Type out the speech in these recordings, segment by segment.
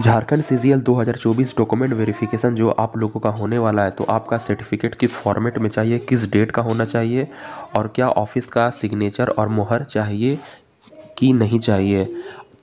Jharkhand CGL 2024 document verification जो आप लोगों का होने वाला है, तो आपका सर्टिफिकेट किस फॉर्मेट में चाहिए, किस डेट का होना चाहिए और क्या ऑफिस का सिग्नेचर और मुहर चाहिए कि नहीं चाहिए।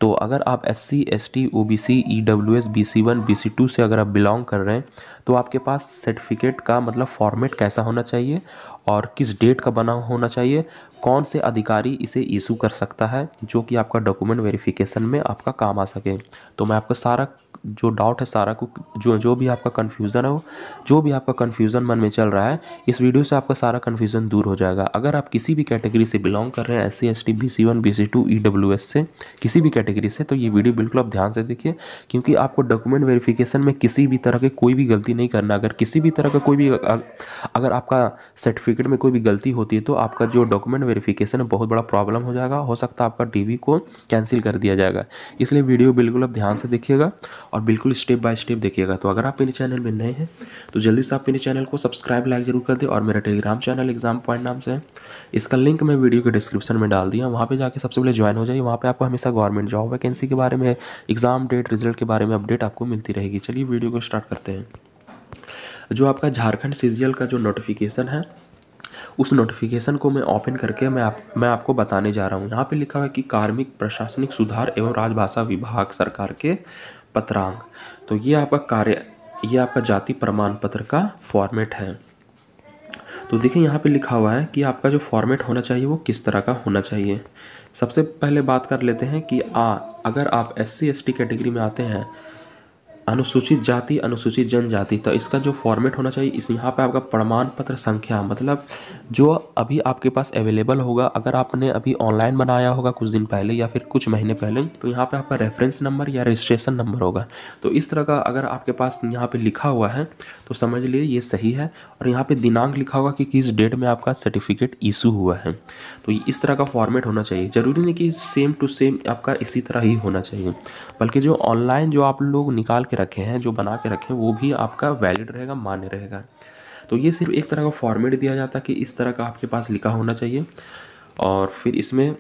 तो अगर आप SC ST OBC EWS BC1 BC2 से अगर आप बिलोंग कर रहे हैं तो आपके पास सर्टिफिकेट का मतलब फॉर्मेट कैसा होना चाहिए और किस डेट का बना होना चाहिए, कौन से अधिकारी इसे इशू कर सकता है जो कि आपका डॉक्यूमेंट वेरिफिकेशन में आपका काम आ सके। तो मैं आपका सारा जो डाउट है, सारा को जो भी आपका कन्फ्यूज़न है, वो जो भी आपका कन्फ्यूज़न मन में चल रहा है, इस वीडियो से आपका सारा कन्फ्यूज़न दूर हो जाएगा। अगर आप किसी भी कैटेगरी से बिलोंग कर रहे हैं, SC ST BC1 BC2 EWS से, किसी भी कैटेगरी से, तो ये वीडियो बिल्कुल आप ध्यान से देखिए, क्योंकि आपको डॉक्यूमेंट वेरिफिकेशन में किसी भी तरह की कोई भी गलती नहीं करना। अगर किसी भी तरह का कोई भी अगर आपका सर्टिफिकेट में कोई भी गलती होती है तो आपका जो डॉक्यूमेंट वेरिफिकेशन है बहुत बड़ा प्रॉब्लम हो जाएगा, हो सकता है आपका DV को कैंसिल कर दिया जाएगा। इसलिए वीडियो बिल्कुल आप ध्यान से देखिएगा और बिल्कुल स्टेप बाय स्टेप देखिएगा। तो अगर आप मेरे चैनल में नए हैं तो जल्दी से आप मेरे चैनल को सब्सक्राइब लाइक जरूर कर दें और मेरा टेलीग्राम चैनल एग्जाम पॉइंट नाम से है, इसका लिंक मैं वीडियो के डिस्क्रिप्शन में डाल दिया, वहाँ पे जाके सबसे पहले ज्वाइन हो जाइए। वहाँ पे आपको हमेशा गवर्नमेंट जॉब वैकेंसी के बारे में, एग्जाम डेट, रिजल्ट के बारे में अपडेट आपको मिलती रहेगी। चलिए वीडियो को स्टार्ट करते हैं। जो आपका झारखंड सीजीएल का जो नोटिफिकेशन है, उस नोटिफिकेशन को मैं ओपन करके मैं आपको बताने जा रहा हूँ। यहाँ पे लिखा हुआ है कि कार्मिक प्रशासनिक सुधार एवं राजभाषा विभाग सरकार के पत्रांक। तो ये आपका जाति प्रमाण पत्र का फॉर्मेट है। तो देखिए यहाँ पे लिखा हुआ है कि आपका जो फॉर्मेट होना चाहिए वो किस तरह का होना चाहिए। सबसे पहले बात कर लेते हैं कि अगर आप SC ST कैटेगरी में आते हैं, अनुसूचित जाति अनुसूचित जनजाति, तो इसका जो फॉर्मेट होना चाहिए, इस यहाँ पे आपका प्रमाण पत्र संख्या, मतलब जो अभी आपके पास अवेलेबल होगा, अगर आपने अभी ऑनलाइन बनाया होगा कुछ दिन पहले या फिर कुछ महीने पहले, तो यहाँ पे आपका रेफरेंस नंबर या रजिस्ट्रेशन नंबर होगा। तो इस तरह का अगर आपके पास यहाँ पे लिखा हुआ है तो समझ लिए ये सही है। और यहाँ पे दिनांक लिखा होगा कि किस डेट में आपका सर्टिफिकेट इशू हुआ है। तो इस तरह का फॉर्मेट होना चाहिए। ज़रूरी नहीं कि सेम टू सेम आपका इसी तरह ही होना चाहिए, बल्कि जो ऑनलाइन जो आप लोग निकाल के रखे हैं, जो बना के रखे हैं, वो भी आपका वैलिड रहेगा, मान्य रहेगा। तो ये सिर्फ एक तरह का फॉर्मेट दिया जाता है कि इस तरह का आपके पास लिखा होना चाहिए। और फिर इसमें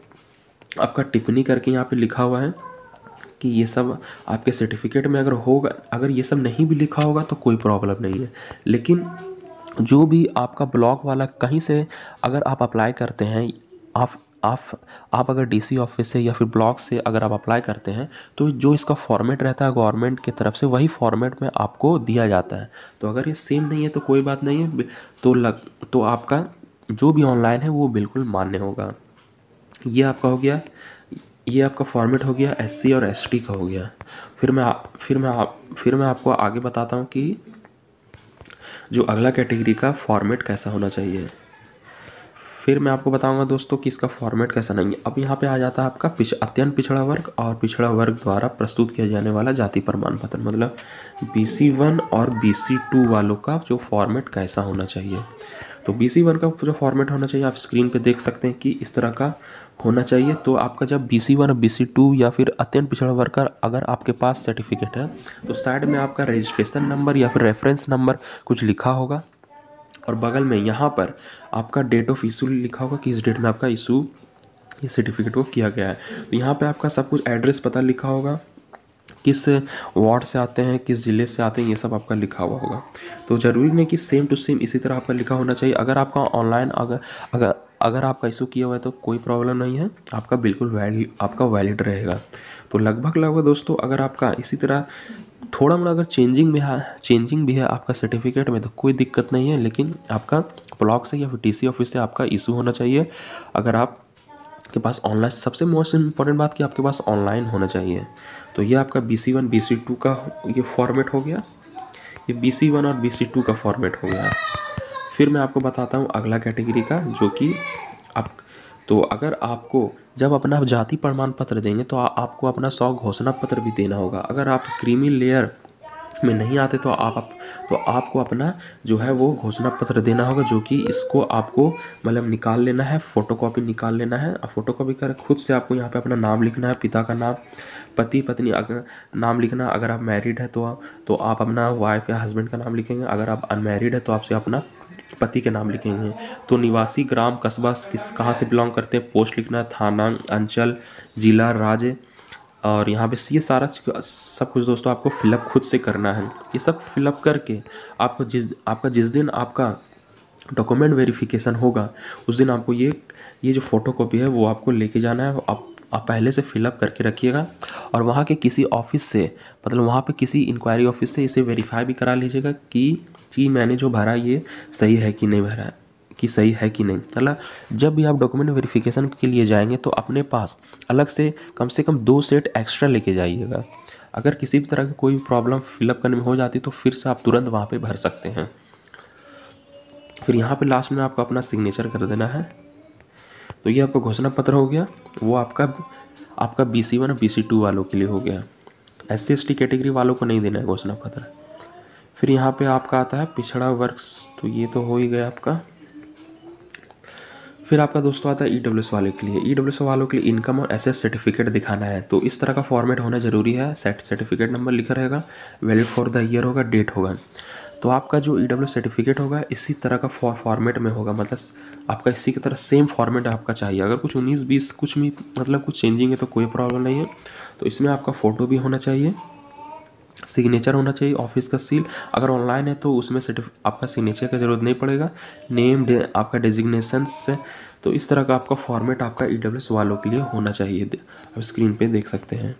आपका टिप्पणी करके यहाँ पे लिखा हुआ है कि ये सब आपके सर्टिफिकेट में अगर होगा, अगर ये सब नहीं भी लिखा होगा तो कोई प्रॉब्लम नहीं है। लेकिन जो भी आपका ब्लॉक वाला कहीं से अगर आप अप्लाई करते हैं, आप अगर DC ऑफिस से या फिर ब्लॉक से अगर आप अप्लाई करते हैं, तो जो इसका फॉर्मेट रहता है गवर्नमेंट की तरफ से, वही फॉर्मेट में आपको दिया जाता है। तो अगर ये सेम नहीं है तो कोई बात नहीं है, तो आपका जो भी ऑनलाइन है वो बिल्कुल मान्य होगा। ये आपका हो गया, ये आपका फॉर्मेट हो गया SC और ST का हो गया। फिर मैं आपको आगे बताता हूँ कि जो अगला कैटेगरी का फॉर्मेट कैसा होना चाहिए। फिर मैं आपको बताऊंगा दोस्तों कि इसका फॉर्मेट कैसा नहीं है। अब यहाँ पे आ जाता है आपका अत्यंत पिछड़ा वर्ग और पिछड़ा वर्ग द्वारा प्रस्तुत किया जाने वाला जाति प्रमाण पत्र, मतलब BC1 और BC2 वालों का जो फॉर्मेट कैसा होना चाहिए। तो BC1 का जो फॉर्मेट होना चाहिए आप स्क्रीन पे देख सकते हैं कि इस तरह का होना चाहिए। तो आपका जब BC1 और BC2 या फिर अत्यंत पिछड़ा वर्ग का अगर आपके पास सर्टिफिकेट है, तो साइड में आपका रजिस्ट्रेशन नंबर या फिर रेफरेंस नंबर कुछ लिखा होगा और बगल में यहाँ पर आपका डेट ऑफ इशू लिखा होगा कि इस डेट में आपका इशू इस सर्टिफिकेट को किया गया है। तो यहाँ पे आपका सब कुछ एड्रेस पता लिखा होगा, किस वार्ड से आते हैं, किस ज़िले से आते हैं, ये सब आपका लिखा हुआ होगा। तो ज़रूरी नहीं कि सेम टू सेम इसी तरह आपका लिखा होना चाहिए। अगर आपका ऑनलाइन अगर आपका इशू किया हुआ है तो कोई प्रॉब्लम नहीं है, आपका बिल्कुल वैलिड रहेगा। तो लगभग दोस्तों अगर आपका इसी तरह थोड़ा मोड़ा अगर चेंजिंग भी है आपका सर्टिफिकेट में तो कोई दिक्कत नहीं है, लेकिन आपका ब्लॉक से या फिर DC ऑफिस से आपका इशू होना चाहिए। अगर आपके पास ऑनलाइन, सबसे मोस्ट इम्पॉर्टेंट बात कि आपके पास ऑनलाइन होना चाहिए। तो ये आपका BC1 BC2 का ये फॉर्मेट हो गया, ये BC1 और BC2 का फॉर्मेट हो गया। फिर मैं आपको बताता हूँ अगला कैटेगरी का, जो कि तो अगर आपको जब अपना जाति प्रमाण पत्र देंगे तो आपको अपना 100 घोषणा पत्र भी देना होगा। अगर आप क्रीमी लेयर में नहीं आते तो आपको अपना जो है वो घोषणा पत्र देना होगा, जो कि इसको आपको मतलब निकाल लेना है, फ़ोटोकॉपी निकाल लेना है। और फ़ोटोकॉपी कर खुद से आपको यहाँ पे अपना नाम लिखना है, पिता का नाम, पति पत्नी अगर नाम लिखना। अगर आप मैरिड है तो आप अपना वाइफ या हस्बैंड का नाम लिखेंगे। अगर आप अनमैरिड है तो आपसे अपना पति के नाम लिखेंगे। तो निवासी ग्राम कस्बा कहाँ से बिलोंग करते हैं, पोस्ट लिखना है, थाना, अंचल, जिला, राज्य और यहाँ पे ये सारा सब कुछ दोस्तों आपको फिलअप खुद से करना है। ये सब फिलअप करके आपका जिस दिन आपका डॉक्यूमेंट वेरिफिकेशन होगा उस दिन आपको ये जो फ़ोटोकॉपी है वो आपको लेके जाना है। आप पहले से फिलअप करके रखिएगा और वहाँ के किसी ऑफिस से, मतलब वहाँ पे किसी इंक्वायरी ऑफिस से इसे वेरीफाई भी करा लीजिएगा कि मैंने जो भरा ये सही है कि नहीं भरा, कि सही है कि नहीं। मतलब जब भी आप डॉक्यूमेंट वेरिफिकेशन के लिए जाएंगे तो अपने पास अलग से कम 2 सेट एक्स्ट्रा लेके जाइएगा। अगर किसी भी तरह की कोई प्रॉब्लम फिलअप करने में हो जाती तो फिर से आप तुरंत वहाँ पे भर सकते हैं। फिर यहाँ पे लास्ट में आपको अपना सिग्नेचर कर देना है। तो ये आपका घोषणा पत्र हो गया, वो आपका BC1 और BC2 वालों के लिए हो गया। SC/ST कैटेगरी वालों को नहीं देना है घोषणा पत्र। फिर यहाँ पे आपका आता है पिछड़ा वर्ग, तो ये तो हो ही गया आपका। फिर आपका दोस्तों आता है EWS वाले के लिए। EWS वालों के लिए इनकम और एसेट सर्टिफिकेट दिखाना है, तो इस तरह का फॉर्मेट होना जरूरी है। सर्टिफिकेट नंबर लिखा रहेगा, वैलिड फॉर द ईयर होगा, डेट होगा। तो आपका जो EWS सर्टिफिकेट होगा इसी तरह का फॉर्मेट में होगा, मतलब आपका इसी की तरह सेम फॉर्मेट आपका चाहिए। अगर कुछ 19-20 कुछ भी मतलब कुछ चेंजिंग है तो कोई प्रॉब्लम नहीं है। तो इसमें आपका फ़ोटो भी होना चाहिए, सिग्नेचर होना चाहिए, ऑफिस का सील। अगर ऑनलाइन है तो उसमें आपका सिग्नेचर का ज़रूरत नहीं पड़ेगा, नेम आपका डेजिग्नेशन से। तो इस तरह का आपका फॉर्मेट आपका EWS वालों के लिए होना चाहिए, आप स्क्रीन पे देख सकते हैं।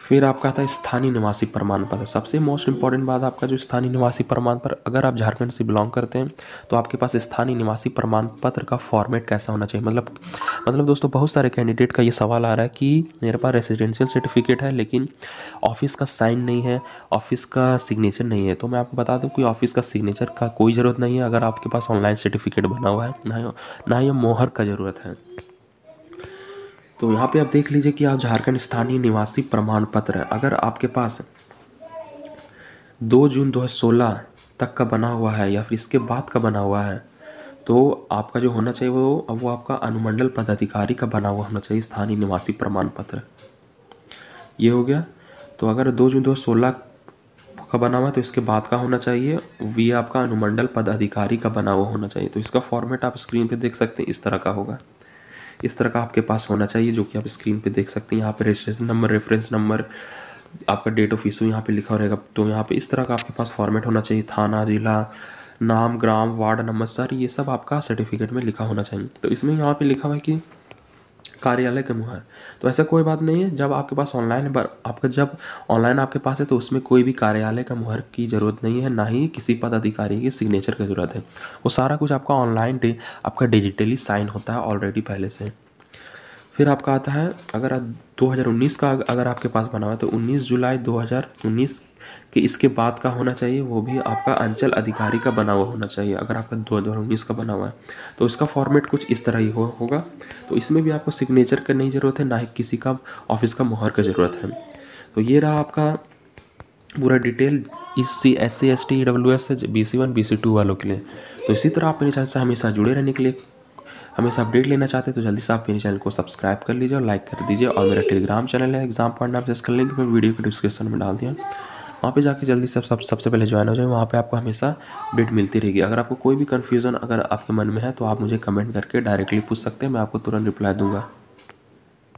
फिर आपका आता है स्थानीय निवासी प्रमाण पत्र। सबसे मोस्ट इंपॉर्टेंट बात आपका जो स्थानीय निवासी प्रमाण पत्र, अगर आप झारखंड से बिलोंग करते हैं तो आपके पास स्थानीय निवासी प्रमाण पत्र का फॉर्मेट कैसा होना चाहिए। मतलब दोस्तों बहुत सारे कैंडिडेट का ये सवाल आ रहा है कि मेरे पास रेजिडेंशियल सर्टिफिकेट है लेकिन ऑफिस का साइन नहीं है, ऑफिस का सिग्नेचर नहीं है। तो मैं आपको बता दूं कि ऑफिस का सिग्नेचर का कोई ज़रूरत नहीं है अगर आपके पास ऑनलाइन सर्टिफिकेट बना हुआ है, ना ही मोहर का ज़रूरत है। तो यहाँ पे आप देख लीजिए कि आप झारखंड स्थानीय निवासी प्रमाण पत्र, अगर आपके पास 2 जून 2016 तक का बना हुआ है या फिर इसके बाद का बना हुआ है तो आपका जो होना चाहिए वो आपका अनुमंडल पदाधिकारी का बना हुआ होना चाहिए स्थानीय निवासी प्रमाण पत्र। ये हो गया। तो अगर 2 जून 2016 का बना हुआ है तो इसके बाद का होना चाहिए, ये आपका अनुमंडल पदाधिकारी का बना हुआ होना चाहिए। तो इसका फॉर्मेट आप स्क्रीन पे देख सकते हैं, इस तरह का होगा, इस तरह का आपके पास होना चाहिए, जो कि आप स्क्रीन पे देख सकते हैं। यहाँ पे रजिस्ट्रेशन नंबर, रेफरेंस नंबर, आपका डेट ऑफ इशू यहाँ पे लिखा रहेगा। तो यहाँ पे इस तरह का आपके पास फॉर्मेट होना चाहिए। थाना, जिला, नाम, ग्राम, वार्ड नंबर, सर ये सब आपका सर्टिफिकेट में लिखा होना चाहिए। तो इसमें यहाँ पे लिखा हुआ है कि कार्यालय का मुहर, तो ऐसा कोई बात नहीं है। जब आपके पास जब ऑनलाइन आपके पास है तो उसमें कोई भी कार्यालय का मुहर की ज़रूरत नहीं है, ना ही किसी पदाधिकारी के सिग्नेचर की ज़रूरत है। वो सारा कुछ आपका ऑनलाइन आपका डिजिटली साइन होता है ऑलरेडी पहले से। फिर आपका आता है अगर 2019 का अगर आपके पास बना हुआ है तो 19 जुलाई 2019 के इसके बाद का होना चाहिए, वो भी आपका अंचल अधिकारी का बना हुआ होना चाहिए। अगर आपका 2019 का बना हुआ है तो इसका फॉर्मेट कुछ इस तरह ही होगा। तो इसमें भी आपको सिग्नेचर करने की ज़रूरत है, ना ही किसी का ऑफिस का मुहर का ज़रूरत है। तो ये रहा आपका पूरा डिटेल इस SC ST EWS BC1 BC2 वालों के लिए। तो इसी तरह आप मेरे चैनल से हमेशा जुड़े रहने के लिए, हमेशा अपडेट लेना चाहते हैं तो जल्दी से आप मेरे चैनल को सब्सक्राइब कर लीजिए और लाइक कर दीजिए। और मेरा टेलीग्राम चैनल है एग्जाम पॉइंट, आप जिसका लिंक मैं वीडियो के डिस्क्रिप्शन में डाल दिया, वहाँ पे जाके जल्दी से सबसे पहले ज्वाइन हो जाए। वहाँ पे आपको हमेशा अपडेट मिलती रहेगी। अगर आपको कोई भी कन्फ्यूज़न अगर आपके मन में है तो आप मुझे कमेंट करके डायरेक्टली पूछ सकते हैं, मैं आपको तुरंत रिप्लाई दूंगा।